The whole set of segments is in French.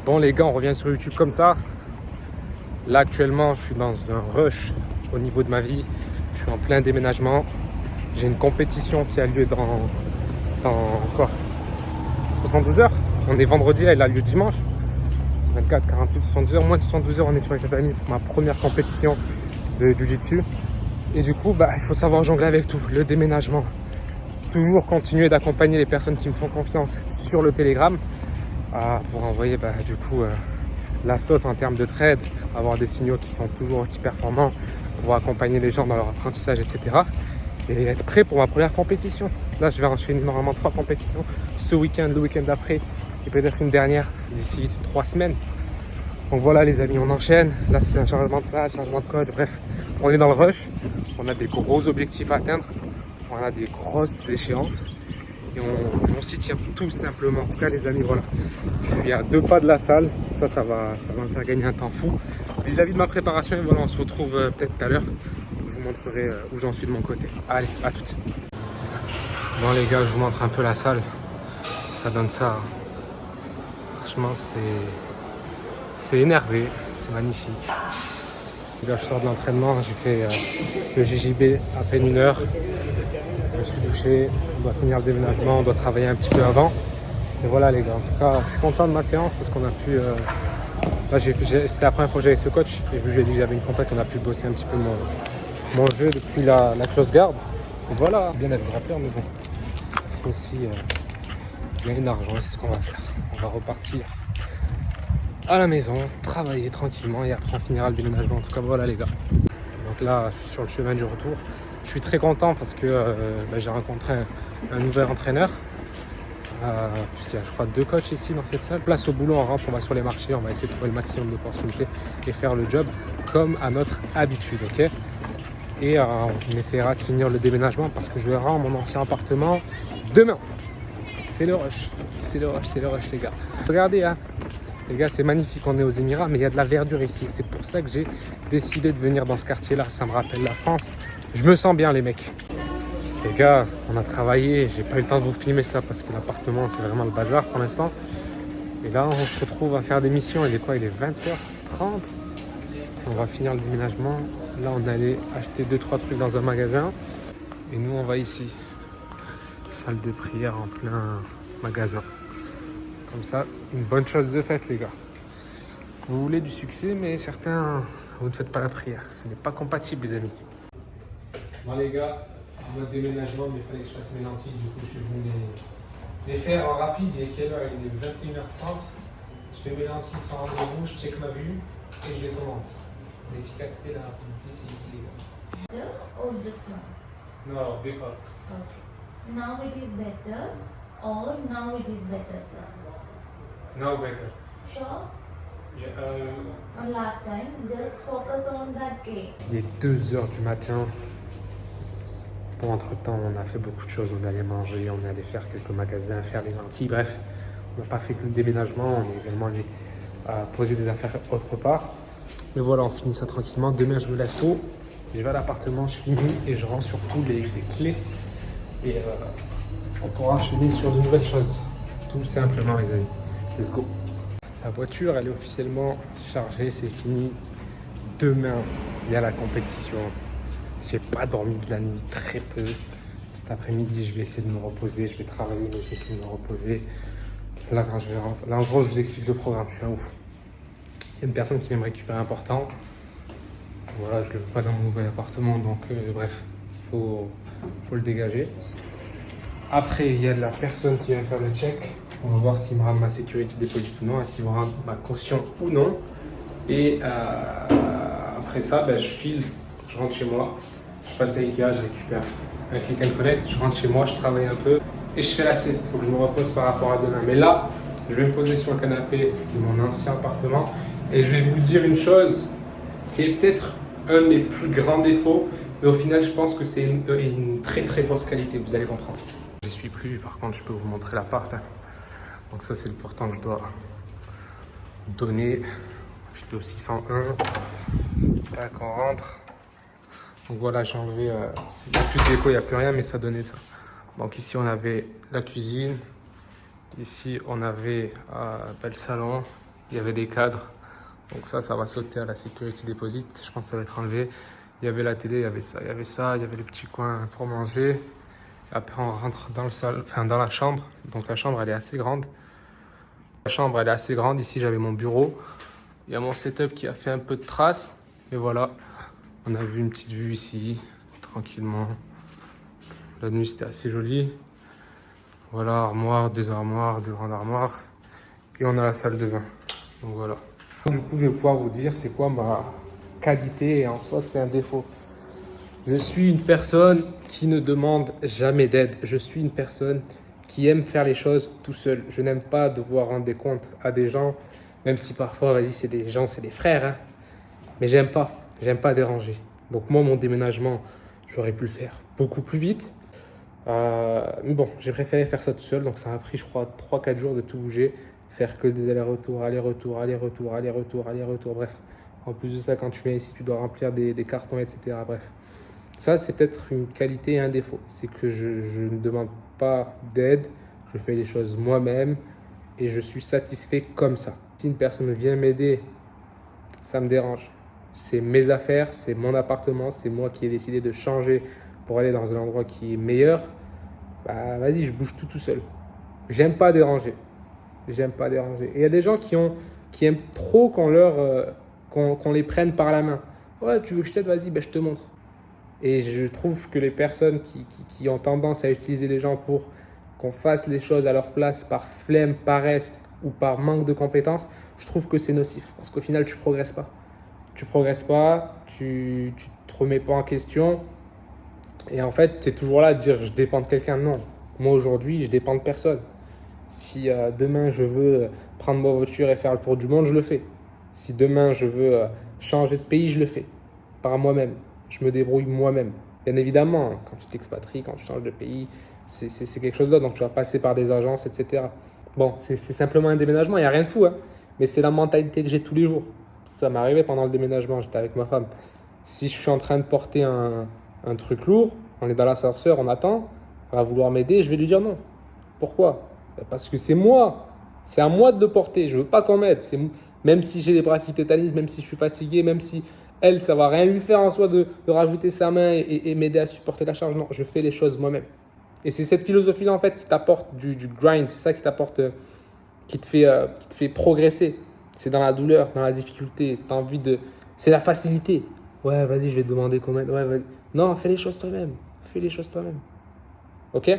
Bon les gars, on revient sur YouTube comme ça. Là actuellement, je suis dans un rush au niveau de ma vie. Je suis en plein déménagement. J'ai une compétition qui a lieu dans quoi 72 heures. On est vendredi, là, elle a lieu dimanche. 24, 48, 72 heures. Moins de 72 heures, on est sur les familles pour ma première compétition de Jiu-Jitsu. Et du coup, il faut savoir jongler avec tout. Le déménagement. Toujours continuer d'accompagner les personnes qui me font confiance sur le Telegram pour envoyer la sauce en termes de trade, avoir des signaux qui sont toujours aussi performants, pour accompagner les gens dans leur apprentissage, etc. Et être prêt pour ma première compétition. Là, je vais enchaîner normalement 3 compétitions ce week-end, le week-end d'après et peut-être une dernière d'ici 3 semaines. Donc voilà les amis, on enchaîne. Là, c'est un changement de salle, changement de coach. Bref, on est dans le rush. On a des gros objectifs à atteindre. On a des grosses échéances. Et on s'y tient tout simplement. En tout cas les amis, voilà. Je suis à 2 pas de la salle. Ça va me faire gagner un temps fou. Vis-à-vis de ma préparation, et voilà, on se retrouve peut-être tout à l'heure. Je vous montrerai où j'en suis de mon côté. Allez, à toutes. Bon les gars, je vous montre un peu la salle. Ça donne ça. Franchement, c'est énervé. C'est magnifique. Les gars, je sors de l'entraînement. J'ai fait le GJB à peine 1 heure. Je me suis douché. On doit finir le déménagement. On doit travailler un petit peu avant. Et voilà les gars. En tout cas, je suis content de ma séance parce qu'on a pu... Là, c'était la première fois que j'avais ce coach. Et vu que j'ai dit que j'avais une compète, on a pu bosser un petit peu mon jeu depuis la close guard. Et voilà, bien d'être grappeur, mais bon, il faut aussi gagner de l'argent, c'est ce qu'on va faire. On va repartir à la maison, travailler tranquillement et après on finira le déménagement. En tout cas, voilà les gars. Donc là, je suis sur le chemin du retour. Je suis très content parce que j'ai rencontré un nouvel entraîneur. Puisqu'il y a je crois 2 coachs ici dans cette salle. Place au boulot, on rentre, on va sur les marchés, on va essayer de trouver le maximum d'opportunités et faire le job comme à notre habitude, ok. Et on essaiera de finir le déménagement parce que je vais rendre mon ancien appartement demain. C'est le rush, c'est le rush, c'est le rush les gars. Regardez hein, les gars, c'est magnifique, on est aux Émirats, mais il y a de la verdure ici. C'est pour ça que j'ai décidé de venir dans ce quartier-là, ça me rappelle la France. Je me sens bien les mecs. Les gars, on a travaillé, j'ai pas eu le temps de vous filmer ça parce que l'appartement c'est vraiment le bazar pour l'instant. Et là on se retrouve à faire des missions, il est quoi? Il est 20h30. On va finir le déménagement. Là on allait acheter 2-3 trucs dans un magasin. Et nous on va ici. Salle de prière en plein magasin. Comme ça, une bonne chose de faite les gars. Vous voulez du succès mais certains, vous ne faites pas la prière. Ce n'est pas compatible les amis. Bon les gars, mode déménagement, mais il fallait que je fasse mes lentilles, du coup je suis venu les faire en rapide. Il est quelle heure? Il est 21h30. Je fais mes lentilles sans rendez-vous, je check ma vue et je les commande. L'efficacité, la rapidité, c'est ici les gars. Or this one? Non, before. Okay. Now it is better or now it is better, sir? Now better. Sure? Yeah, Or last time, just focus on that cake. Il est 2h du matin. Bon, entre-temps, on a fait beaucoup de choses. On allait manger, on allait faire quelques magasins, faire les lentilles. Bref, on n'a pas fait que le déménagement. On est également allé poser des affaires autre part. Mais voilà, on finit ça tranquillement. Demain, je me lève tôt. Je vais à l'appartement, je finis et je rends surtout les clés. Et on pourra enchaîner sur de nouvelles choses. Tout simplement, les amis. Let's go. La voiture, elle est officiellement chargée. C'est fini. Demain, il y a la compétition. J'ai pas dormi de la nuit, très peu. Cet après-midi, je vais essayer de me reposer. Je vais travailler, mais je vais essayer de me reposer. Là, quand je vais rentrer, là, en gros, je vous explique le programme. Je suis un ouf. Il y a une personne qui vient me récupérer un portant. Voilà, je le veux pas dans mon nouvel appartement, donc bref, faut le dégager. Après, il y a la personne qui vient faire le check. On va voir s'il me rend ma sécurité déposite ou non, est-ce qu'il me rend ma caution ou non. Et après ça, je file, je rentre chez moi. Je passe à Ikea, je récupère un click and collect, je rentre chez moi, je travaille un peu et je fais la sieste. Il faut que je me repose par rapport à demain. Mais là, je vais me poser sur le canapé de mon ancien appartement et je vais vous dire une chose qui est peut-être un de mes plus grands défauts, mais au final, je pense que c'est une très très grosse qualité, vous allez comprendre. Je suis plus, par contre, je peux vous montrer l'appart. Donc ça, c'est le portant que je dois donner. J'étais au 601. Tac, on rentre. Donc voilà, j'ai enlevé, il n'y a plus de déco, il n'y a plus rien, mais ça donnait ça. Donc ici, on avait la cuisine. Ici, on avait le salon. Il y avait des cadres. Donc ça va sauter à la Security Deposit. Je pense que ça va être enlevé. Il y avait la télé, il y avait ça, il y avait les petits coins pour manger. Après, on rentre dans dans la chambre. Donc la chambre, elle est assez grande. La chambre, elle est assez grande. Ici, j'avais mon bureau. Il y a mon setup qui a fait un peu de traces. Mais voilà, on a vu une petite vue ici, tranquillement. La nuit, c'était assez joli. Voilà, deux grandes armoires. Et on a la salle de bain. Donc voilà. Du coup, je vais pouvoir vous dire c'est quoi ma qualité et en soi, c'est un défaut. Je suis une personne qui ne demande jamais d'aide. Je suis une personne qui aime faire les choses tout seul. Je n'aime pas devoir rendre des comptes à des gens, même si parfois, vas-y, c'est des gens, c'est des frères. Hein. Mais j'aime pas déranger. Donc moi, mon déménagement, j'aurais pu le faire beaucoup plus vite. Mais bon, j'ai préféré faire ça tout seul. Donc ça m'a pris, je crois, 3-4 jours de tout bouger. Faire que des allers-retours, bref. En plus de ça, quand tu viens ici, tu dois remplir des cartons, etc. Bref. Ça, c'est peut-être une qualité et un défaut. C'est que je ne demande pas d'aide, je fais les choses moi-même et je suis satisfait comme ça. Si une personne vient m'aider, ça me dérange. C'est mes affaires, c'est mon appartement, c'est moi qui ai décidé de changer pour aller dans un endroit qui est meilleur. Bah, vas-y, je bouge tout seul. J'aime pas déranger. J'aime pas déranger. Et il y a des gens qui aiment trop qu'on les prenne par la main. Ouais, tu veux que je t'aide? Vas-y, ben, je te montre. Et je trouve que les personnes qui ont tendance à utiliser les gens pour qu'on fasse les choses à leur place par flemme, paresse ou par manque de compétences, je trouve que c'est nocif. Parce qu'au final, tu ne progresses pas. Tu ne progresses pas, tu ne te remets pas en question. Et en fait, tu es toujours là à te dire je dépends de quelqu'un. Non, moi aujourd'hui, je dépends de personne. Si demain je veux prendre ma voiture et faire le tour du monde, je le fais. Si demain je veux changer de pays, je le fais. Par moi-même. Je me débrouille moi-même. Bien évidemment, quand tu t'expatries, quand tu changes de pays, c'est quelque chose d'autre. Donc tu vas passer par des agences, etc. Bon, c'est simplement un déménagement, il n'y a rien de fou. Hein. Mais c'est la mentalité que j'ai tous les jours. Ça m'est arrivé pendant le déménagement, j'étais avec ma femme. Si je suis en train de porter un truc lourd, on est dans l'ascenseur, on attend, elle va vouloir m'aider, je vais lui dire non. Pourquoi? Parce que c'est moi. C'est à moi de le porter. Je ne veux pas qu'on m'aide. Même si j'ai les bras qui tétanisent, même si je suis fatigué, même si elle, ça ne va rien lui faire en soi de rajouter sa main et m'aider à supporter la charge. Non, je fais les choses moi-même. Et c'est cette philosophie-là, en fait, qui t'apporte du grind. C'est ça qui t'apporte, qui te fait progresser. C'est dans la douleur, dans la difficulté. T'as envie de... C'est la facilité. Ouais, vas-y, je vais te demander comment... Ouais, vas-y. Non, fais les choses toi-même. Fais les choses toi-même. Ok?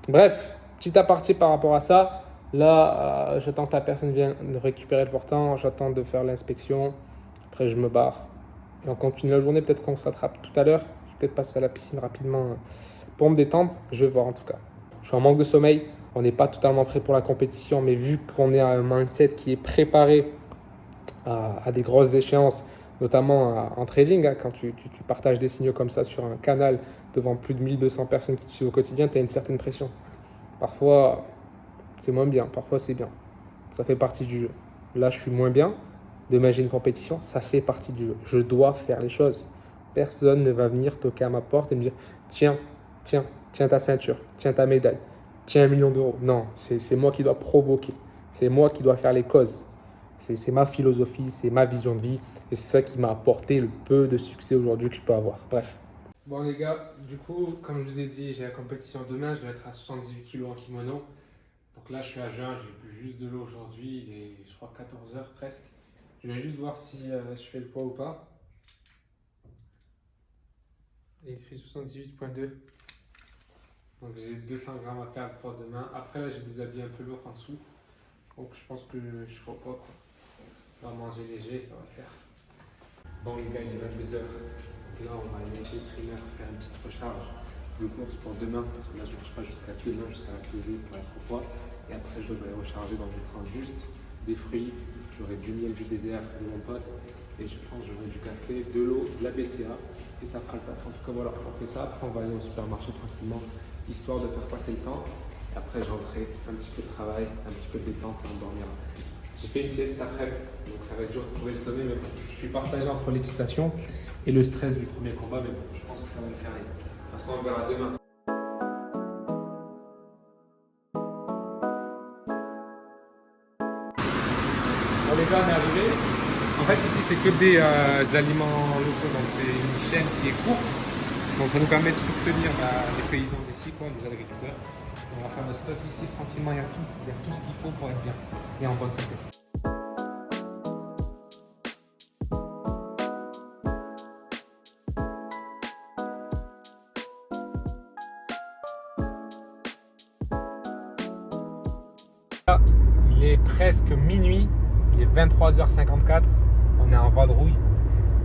Bref, petit aparté par rapport à ça. Là, j'attends que la personne vienne de récupérer le portant. J'attends de faire l'inspection. Après, je me barre. Et on continue la journée. Peut-être qu'on s'attrape tout à l'heure. Je vais peut-être passer à la piscine rapidement pour me détendre. Je vais voir en tout cas. Je suis en manque de sommeil. On n'est pas totalement prêt pour la compétition. Mais vu qu'on est à un mindset qui est préparé à des grosses échéances, notamment en trading, hein, quand tu partages des signaux comme ça sur un canal devant plus de 1200 personnes qui te suivent au quotidien, tu as une certaine pression. Parfois, c'est moins bien, parfois c'est bien. Ça fait partie du jeu. Là, je suis moins bien. Demain, j'ai une compétition, ça fait partie du jeu. Je dois faire les choses. Personne ne va venir toquer à ma porte et me dire tiens ta ceinture, tiens ta médaille, tiens 1 million d'euros. Non, c'est moi qui dois provoquer. C'est moi qui dois faire les causes. C'est ma philosophie, c'est ma vision de vie et c'est ça qui m'a apporté le peu de succès aujourd'hui que je peux avoir. Bref. Bon les gars, du coup, comme je vous ai dit, j'ai la compétition demain, je vais être à 78 kg en kimono. Donc là, je suis à jeun, j'ai bu juste de l'eau aujourd'hui, il est, je crois, 14h presque. Je vais juste voir si je fais le poids ou pas. Il est écrit 78,2. Donc j'ai 200 grammes à perdre pour demain. Après, là, j'ai des habits un peu lourds en dessous. Donc je pense que je ferai pas quoi. On va manger léger, ça va le faire. Bon les gars, il est 22h. Donc là, on va aller chez le trainer faire une petite recharge de course pour demain. Parce que là, je ne marche pas jusqu'à demain, jusqu'à la pesée pour être au poids. Et après, je devrais recharger. Donc je prends juste des fruits. J'aurai du miel du désert de mon pote. Et je pense que j'aurai du café, de l'eau, de la BCA. Et ça fera le taf. En tout cas, voilà, on fait ça. Après, on va aller au supermarché tranquillement, histoire de faire passer le temps. Et après, je rentrerai un petit peu de travail, un petit peu de détente et on dormira. J'ai fait une sieste après, donc ça va être dur de trouver le sommeil, mais bon, je suis partagé entre l'excitation et le stress du premier combat, mais bon, je pense que ça va le faire. De toute façon, on verra demain. Bon, les gars, on est arrivé. En fait, ici, c'est que des aliments locaux. Donc, c'est une chaîne qui est courte. Donc, ça nous permet de soutenir les paysans d'ici, quoi, les agriculteurs. On va faire notre stock ici tranquillement. Il y a tout ce qu'il faut pour être bien et en bonne santé. Il est presque minuit, il est 23h54, on est en vadrouille,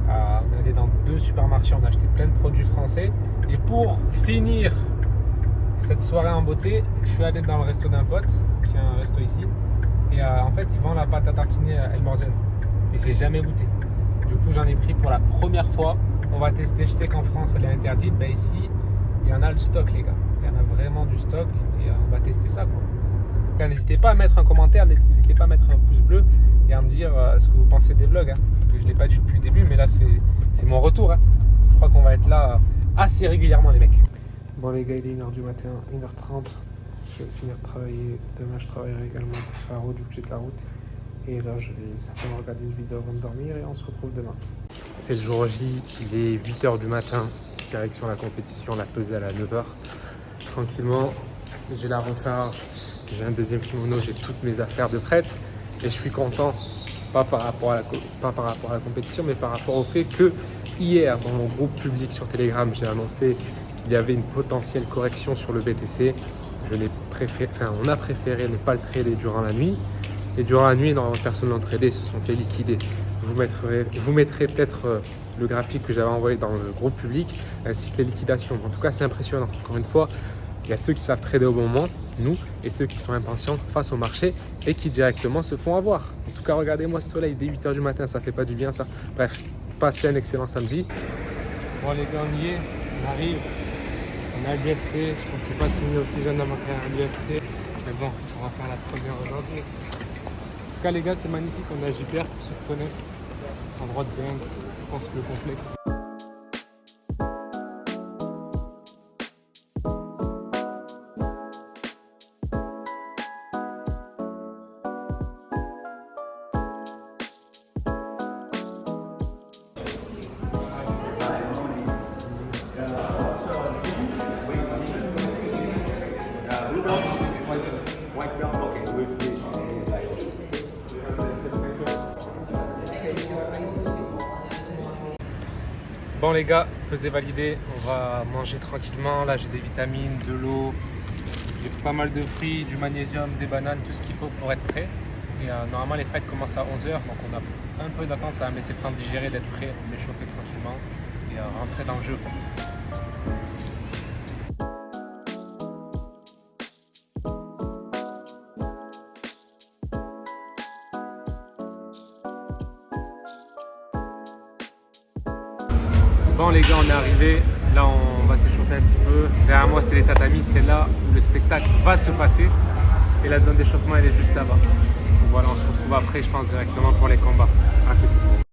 on est allé dans 2 supermarchés, on a acheté plein de produits français et pour finir cette soirée en beauté, je suis allé dans le resto d'un pote, qui est un resto ici, et en fait il vend la pâte à tartiner El Morgiane et j'ai jamais goûté. Du coup j'en ai pris pour la première fois, on va tester, je sais qu'en France elle est interdite, ben ici il y en a le stock les gars, il y en a vraiment du stock et on va tester ça quoi. N'hésitez pas à mettre un commentaire, n'hésitez pas à mettre un pouce bleu et à me dire ce que vous pensez des vlogs. Parce que je ne l'ai pas dit depuis le début, mais là c'est mon retour. Je crois qu'on va être là assez régulièrement les mecs. Bon les gars, il est 1h du matin, 1h30. Je viens de finir de travailler. Demain je travaillerai également pour faire la route vu que j'ai de la route. Et là je vais certainement regarder une vidéo avant de dormir et on se retrouve demain. C'est le jour J, il est 8h du matin. Direction la compétition, la pesée à 9h. Tranquillement, j'ai la recharge. J'ai un deuxième kimono, j'ai toutes mes affaires de prête et je suis content, pas par rapport à la compétition, mais par rapport au fait que hier, dans mon groupe public sur Telegram, j'ai annoncé qu'il y avait une potentielle correction sur le BTC. On a préféré ne pas le trader durant la nuit. Et durant la nuit, énormément de personnes l'ont tradé et se sont fait liquider. Je vous mettrai peut-être le graphique que j'avais envoyé dans le groupe public, ainsi que les liquidations. En tout cas, c'est impressionnant. Encore une fois, il y a ceux qui savent trader au bon moment, nous, et ceux qui sont impatients face au marché et qui directement se font avoir. En tout cas, regardez-moi ce soleil dès 8h du matin, ça fait pas du bien ça. Bref, passez un excellent samedi. Bon les gars, on y est, on arrive, on a l'UFC, je pensais pas signer aussi jeune d'avoir à l'UFC, mais bon, on va faire la première aujourd'hui. En tout cas les gars, c'est magnifique, on a JPR, pour ceux qui connaissent, endroit de dingue, je pense que le complexe. Bon les gars, pesée validée, on va manger tranquillement. Là j'ai des vitamines, de l'eau, j'ai pas mal de fruits, du magnésium, des bananes, tout ce qu'il faut pour être prêt. Et normalement les fêtes commencent à 11h, donc on a un peu d'attente, ça va me laisser le temps de digérer, d'être prêt, m'échauffer tranquillement et rentrer dans le jeu. Bon les gars, on est arrivé, là on va s'échauffer un petit peu. Derrière moi c'est les tatamis, c'est là où le spectacle va se passer. Et la zone d'échauffement elle est juste là-bas. Donc voilà, on se retrouve après je pense directement pour les combats. À tout de suite.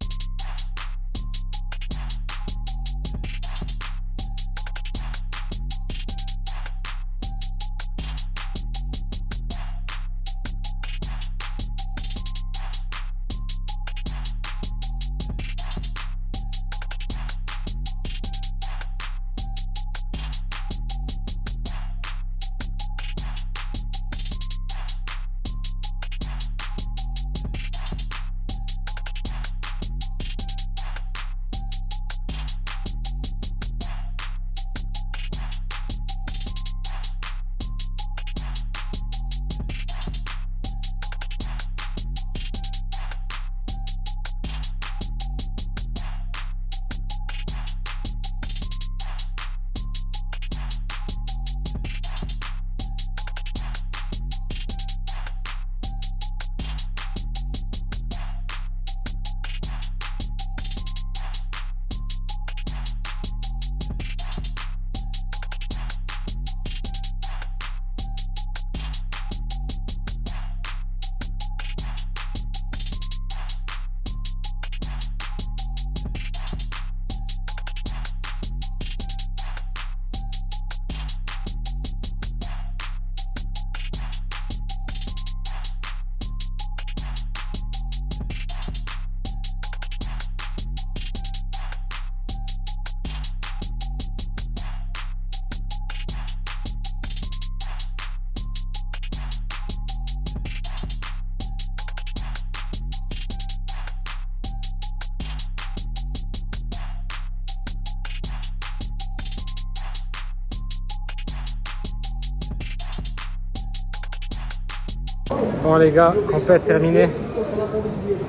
Bon les gars, compète terminée.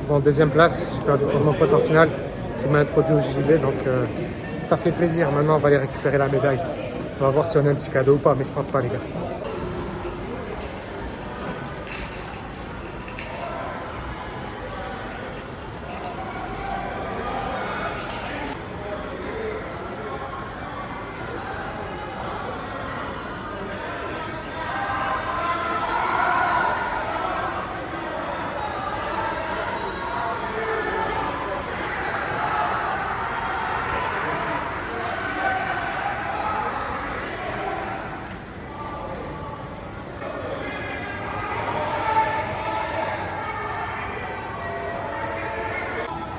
Bon, deuxième place, j'ai perdu contre mon pote en finale qui m'a introduit au JJB, donc ça fait plaisir. Maintenant on va aller récupérer la médaille. On va voir si on a un petit cadeau ou pas, mais je pense pas les gars.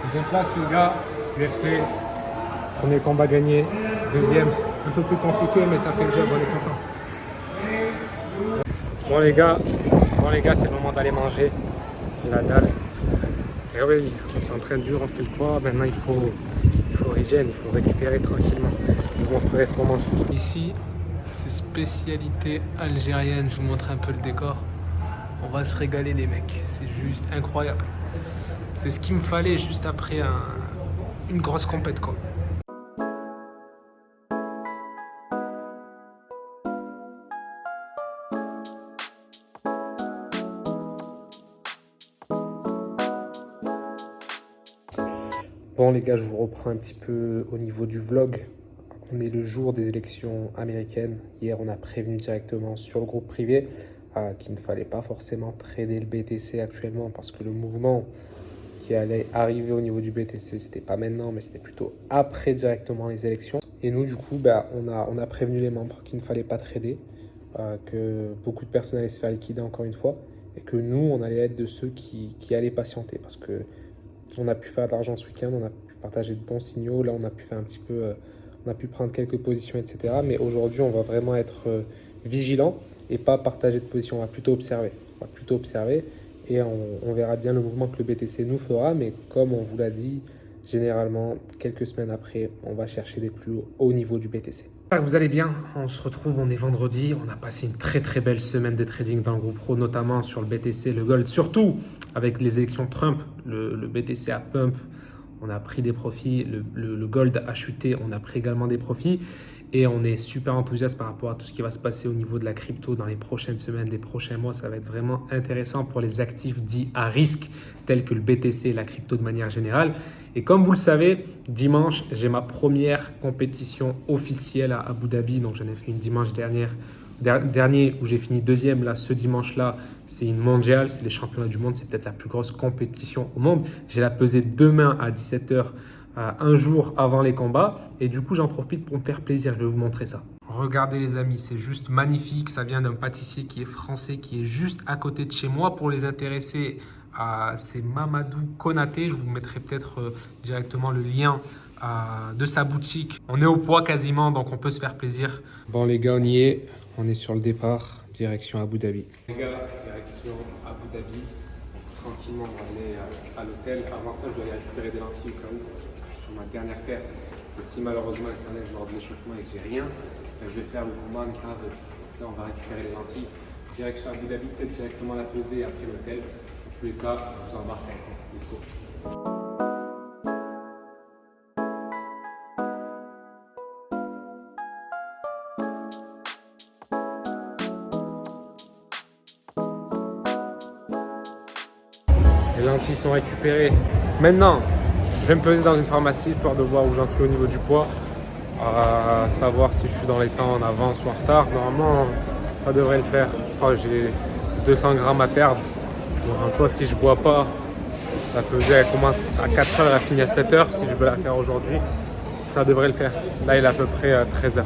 Deuxième place les gars, UFC, premier combat gagné, deuxième, un peu plus compliqué mais ça fait le job, on est content. Bon les gars, c'est le moment d'aller manger la dalle. Et oui, on s'entraîne dur, on fait le poids, maintenant il faut régénérer, il faut récupérer tranquillement. Je vous montrerai ce qu'on mange. Ici, c'est spécialité algérienne, je vous montre un peu le décor. On va se régaler les mecs, c'est juste incroyable. C'est ce qu'il me fallait juste après une grosse compète quoi. Bon les gars, je vous reprends un petit peu au niveau du vlog. On est le jour des élections américaines. Hier, on a prévenu directement sur le groupe privé qu'il ne fallait pas forcément trader le BTC actuellement parce que le mouvement qui allait arriver au niveau du BTC, c'était pas maintenant, mais c'était plutôt après directement les élections. Et nous, du coup, on a prévenu les membres qu'il ne fallait pas trader, que beaucoup de personnes allaient se faire liquider encore une fois, et que nous, on allait être de ceux qui allaient patienter, parce que on a pu faire de l'argent ce week-end, on a pu partager de bons signaux, là, on a pu faire un petit peu, on a pu prendre quelques positions, etc. Mais aujourd'hui, on va vraiment être vigilant et pas partager de position, on va plutôt observer. Et on verra bien le mouvement que le BTC nous fera, mais comme on vous l'a dit, généralement, quelques semaines après, on va chercher des plus hauts niveaux du BTC. J'espère que vous allez bien, on se retrouve, on est vendredi, on a passé une très belle semaine de trading dans le groupe pro, notamment sur le BTC, le Gold, surtout avec les élections Trump, le BTC a pump, on a pris des profits, le Gold a chuté, on a pris également des profits. Et on est super enthousiaste par rapport à tout ce qui va se passer au niveau de la crypto dans les prochaines semaines, les prochains mois. Ça va être vraiment intéressant pour les actifs dits à risque, tels que le BTC et la crypto de manière générale. Et comme vous le savez, dimanche, j'ai ma première compétition officielle à Abu Dhabi. Donc, j'en ai fait une dimanche dernier où j'ai fini deuxième. Là, ce dimanche-là, c'est une mondiale. C'est les championnats du monde. C'est peut-être la plus grosse compétition au monde. J'ai la pesée demain à 17 h. Un jour avant les combats et du coup j'en profite pour me faire plaisir, je vais vous montrer ça. Regardez les amis, c'est juste magnifique, ça vient d'un pâtissier qui est français, qui est juste à côté de chez moi. Pour les intéressés, c'est Mamadou Konaté, je vous mettrai peut-être directement le lien de sa boutique. On est au poids quasiment, donc on peut se faire plaisir. Bon les gars, on y est, on est sur le départ, direction Abu Dhabi. Les gars, direction Abu Dhabi. Tranquillement, on va aller à l'hôtel. Avant ça, je dois aller récupérer des lentilles au cas où, parce que je suis sur ma dernière paire. Et si malheureusement elles s'enlèvent lors de l'échauffement et que j'ai rien, je vais faire le combat. Là, on va récupérer les lentilles. Direction Abu Dhabi, peut-être directement la pesée après l'hôtel. Dans tous les cas, je vous embarque avec moi. Let's go. Les lentilles sont récupérées. Maintenant, je vais me peser dans une pharmacie histoire de voir où j'en suis au niveau du poids. Savoir si je suis dans les temps en avance ou en retard. Normalement, ça devrait le faire. Je crois que j'ai 200 grammes à perdre. Donc, en soi, si je ne bois pas, la pesée elle commence à 4 h, elle finit à 7 h. Si je veux la faire aujourd'hui, ça devrait le faire. Là, il est à peu près 13 h.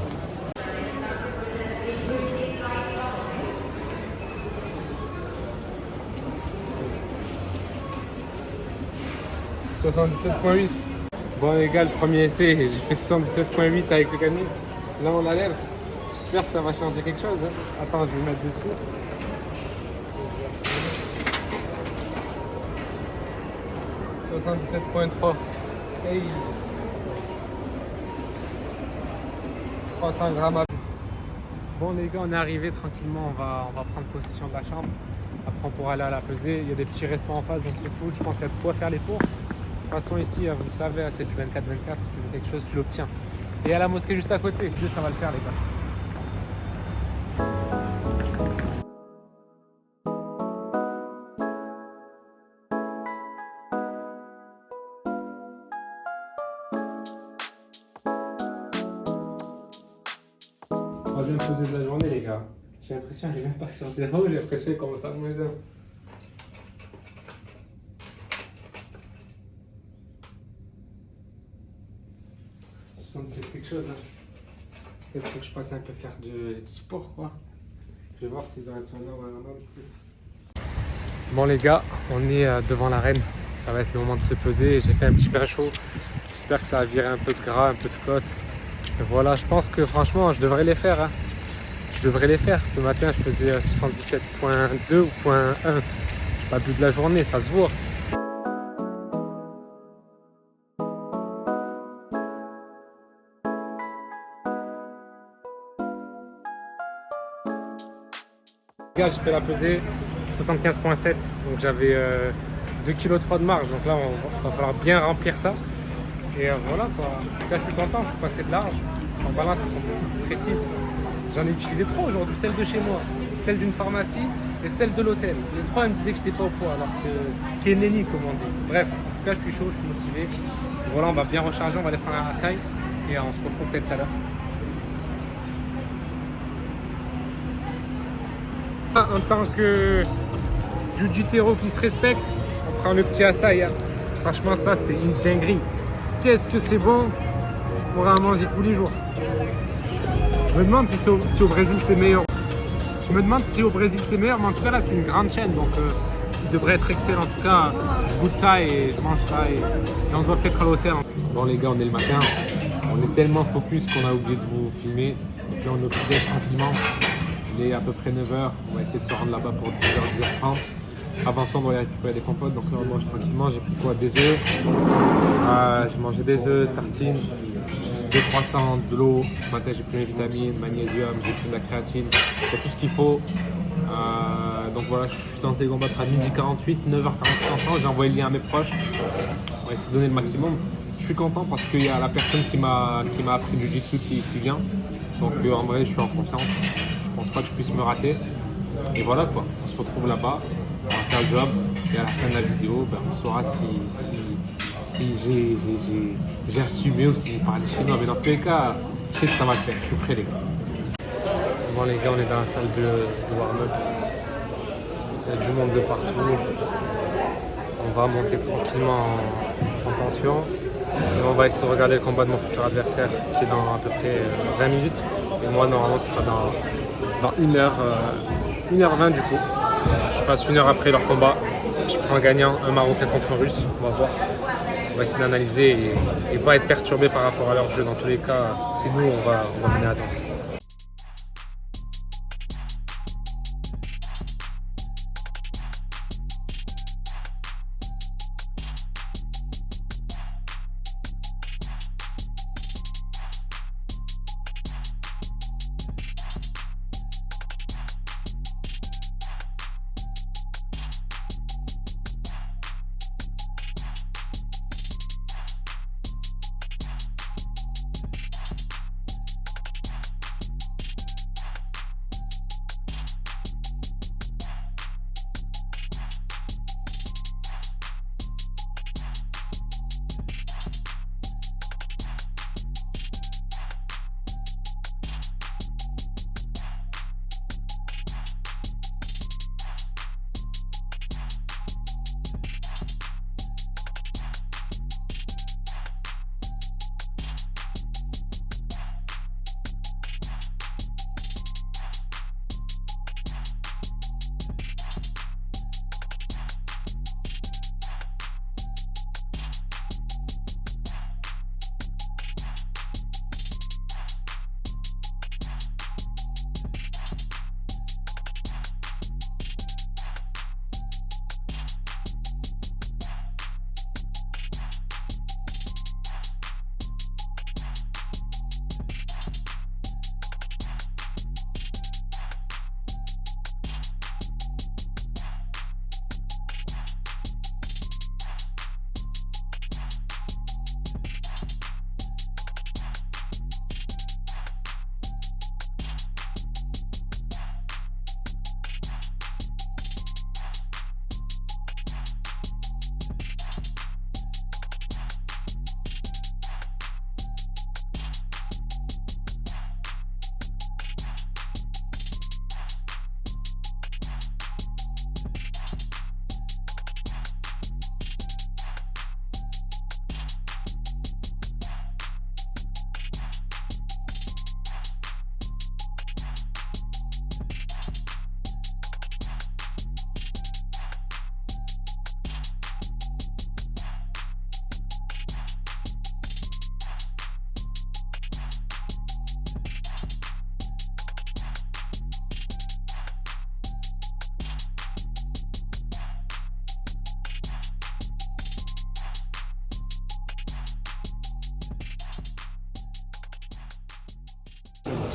77,8. Bon les gars, le premier essai, j'ai fait 77,8 avec le canis. Là on la lève. J'espère que ça va changer quelque chose. Attends, je vais mettre dessus. 77,3. Hey. 300 grammes. Bon les gars, on est arrivé tranquillement, on va prendre possession de la chambre. prend pour aller à la pesée. Il y a des petits restos en face, donc c'est cool. Je pense qu'il y a de quoi faire les tours. De toute façon, ici, vous le savez, c'est du 24-24. Tu veux quelque chose, tu l'obtiens. Et il y a la mosquée juste à côté. Dieu, ça va le faire, les gars. Troisième pesée de la journée, les gars. J'ai l'impression qu'elle est même pas sur zéro. J'ai l'impression qu'elle commence à moins 1. 67 quelque chose. Hein. Peut-être faut que je passe un peu faire du sport, quoi. Je vais voir s'ils ont un soigneur ou un. Bon, les gars, on est devant l'arène. Ça va être le moment de se peser. J'ai fait un petit bain chaud. J'espère que ça va virer un peu de gras, un peu de flotte. Et voilà, je pense que franchement, je devrais les faire. Hein. Je devrais les faire. Ce matin, je faisais 77.2 ou .1. J'ai pas bu de la journée, ça se voit. Les gars, j'ai fait la pesée 75.7, donc j'avais 2,3 kg de marge. Donc là, il va falloir bien remplir ça. Et voilà quoi. En tout cas, je suis content, je suis passé de large. En balance, elles sont beaucoup plus précises. J'en ai utilisé 3 aujourd'hui, celle de chez moi, celle d'une pharmacie et celle de l'hôtel. Les 3, elles me disaient que j'étais pas au poids, alors que qu'est nenni, comme on dit. Bref, en tout cas, je suis chaud, je suis motivé. Et voilà, on va bien recharger, on va aller faire un assail et on se retrouve peut-être tout à l'heure. En tant que jiu-jitero qui se respecte, on prend le petit assail. Hein. Franchement, ça, c'est une dinguerie. Qu'est-ce que c'est bon! Je pourrais en manger tous les jours. Je me demande si au Brésil c'est meilleur. Je me demande si au Brésil c'est meilleur, mais en tout cas là c'est une grande chaîne, donc il devrait être excellent. En tout cas, je goûte ça et je mange ça et on se voit peut-être à l'hôtel. Bon les gars, on est le matin. On est tellement focus qu'on a oublié de vous filmer. Et puis on est occupé tranquillement. Il est à peu près 9h. On va essayer de se rendre là-bas pour 10h, 10h30. Avant ça, on doit aller récupérer des compotes. Donc là, on mange tranquillement. J'ai pris quoi? Des œufs. J'ai mangé des œufs, tartines, des croissants, de l'eau. Ce matin, j'ai pris mes vitamines, magnésium, j'ai pris de la créatine. C'est tout ce qu'il faut. Donc voilà, je suis censé combattre à 12h48, 9h48. J'ai envoyé le lien à mes proches. On va essayer de donner le maximum. Je suis content parce qu'il y a la personne qui m'a appris du jiu-jitsu qui vient. Donc en vrai, je suis en confiance. Je pense pas que je puisse me rater. Et voilà quoi, on se retrouve là-bas, on va faire le job. Et à la fin de la vidéo, on saura si j'ai assumé ou si j'ai parlé chinois. Mais dans tous les cas, je sais que ça va le faire. Je suis prêt les gars. Bon les gars, on est dans la salle de warm-up. Il y a du monde de partout. On va monter tranquillement en tension. Et on va essayer de regarder le combat de mon futur adversaire qui est dans à peu près 20 minutes. Et moi normalement ce sera dans 1h20 du coup. Je passe 1 heure après leur combat. Je prends un gagnant, un Marocain contre un Russe. On va voir. On va essayer d'analyser et pas être perturbé par rapport à leur jeu. Dans tous les cas, c'est nous, on va mener la danse.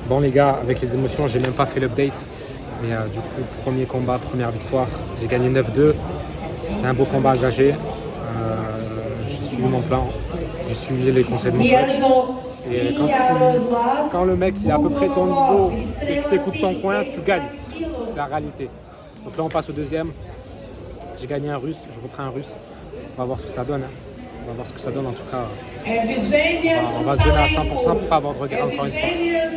Bon les gars, avec les émotions, j'ai même pas fait l'update. Mais du coup, premier combat, première victoire. J'ai gagné 9-2. C'était un beau combat engagé. J'ai suivi mon plan. J'ai suivi les conseils de mon coach. Et quand le mec il est à peu près ton niveau et que tu écoutes ton coin, tu gagnes. C'est la réalité. Donc là, on passe au deuxième. J'ai gagné un russe, je reprends un russe. On va voir ce que ça donne. Hein. On va voir ce que ça donne en tout cas. On va se donner à 100% pour ne pas avoir de regret encore une fois.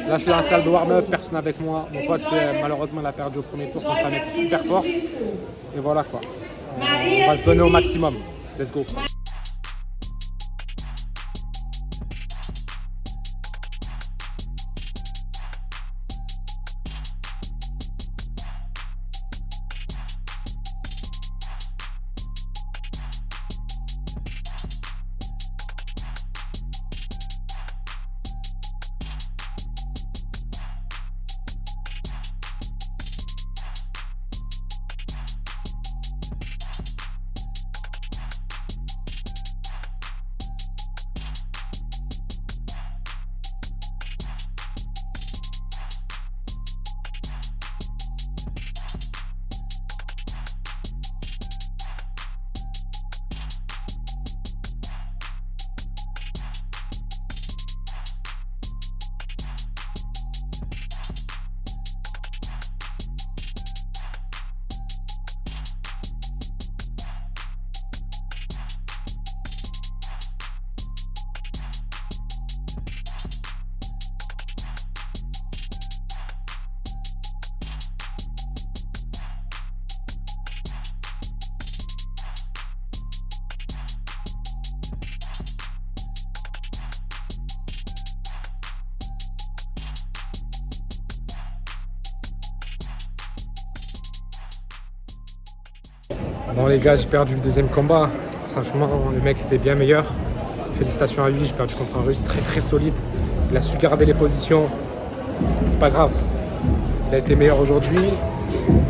Là, je suis dans la salle de warm-up, personne avec moi. Mon pote, malheureusement, il a perdu au premier tour contre un mec super fort. Et voilà quoi. On va se donner au maximum. Let's go. Bon les gars, j'ai perdu le deuxième combat. Franchement, le mec était bien meilleur. Félicitations à lui, j'ai perdu contre un russe très très solide. Il a su garder les positions. C'est pas grave. Il a été meilleur aujourd'hui.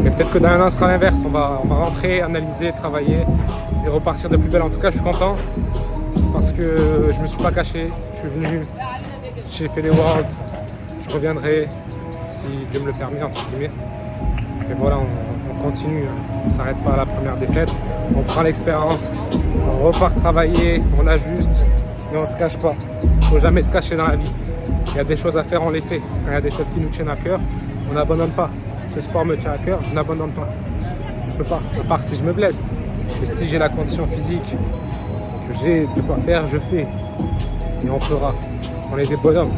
Mais peut-être que dans un an, ce sera l'inverse. On va rentrer, analyser, travailler et repartir de plus belle. En tout cas, je suis content parce que je me suis pas caché. Je suis venu, j'ai fait les Worlds. Je reviendrai si Dieu me le permet, entre guillemets. Et voilà, on continue, on ne s'arrête pas à la première défaite, on prend l'expérience, on repart travailler, on ajuste et on ne se cache pas. Il ne faut jamais se cacher dans la vie. Il y a des choses à faire, on les fait. Quand il y a des choses qui nous tiennent à cœur, on n'abandonne pas. Ce sport me tient à cœur, je n'abandonne pas. Je ne peux pas, à part si je me blesse. Mais si j'ai la condition physique, que j'ai de quoi faire, je fais. Et on fera. On est des bonhommes.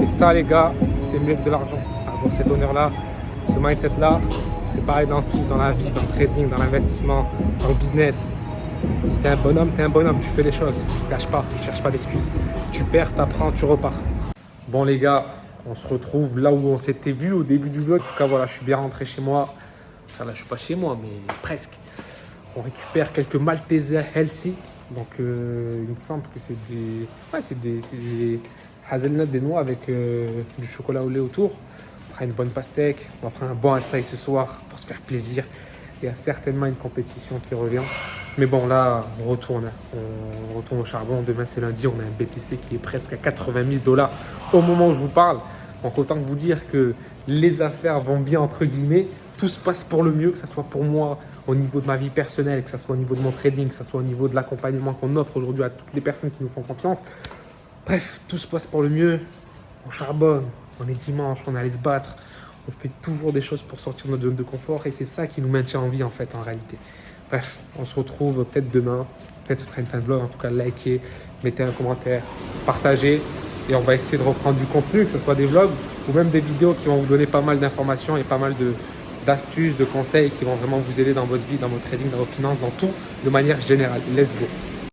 Et ça les gars, c'est mieux que de l'argent. Avoir cet honneur-là, ce mindset-là, c'est pareil dans tout, dans la vie, dans le trading, dans l'investissement, dans le business. Si t'es un bonhomme, tu fais les choses, tu te caches pas, tu cherches pas d'excuses. Tu perds, t'apprends, tu repars. Bon les gars, on se retrouve là où on s'était vu au début du vlog. En tout cas voilà, je suis bien rentré chez moi. Enfin là, je suis pas chez moi, mais presque. On récupère quelques Malteser healthy. Donc il me semble que c'est des... Ouais, c'est des hazelnuts, des noix avec du chocolat au lait autour. On fera une bonne pastèque, on va prendre un bon açaï ce soir pour se faire plaisir. Il y a certainement une compétition qui revient. Mais bon, là, on retourne au charbon. Demain, c'est lundi, on a un BTC qui est presque à 80 000 $ au moment où je vous parle. Donc, autant que vous dire que les affaires vont bien, entre guillemets. Tout se passe pour le mieux, que ce soit pour moi au niveau de ma vie personnelle, que ce soit au niveau de mon trading, que ce soit au niveau de l'accompagnement qu'on offre aujourd'hui à toutes les personnes qui nous font confiance. Bref, tout se passe pour le mieux. On charbonne, on est dimanche, on est allé se battre. On fait toujours des choses pour sortir de notre zone de confort et c'est ça qui nous maintient en vie en fait en réalité. Bref, on se retrouve peut-être demain, peut-être ce sera une fin de vlog, en tout cas likez, mettez un commentaire, partagez et on va essayer de reprendre du contenu, que ce soit des vlogs ou même des vidéos qui vont vous donner pas mal d'informations et pas mal d'astuces, de conseils qui vont vraiment vous aider dans votre vie, dans votre trading, dans vos finances, dans tout de manière générale. Let's go!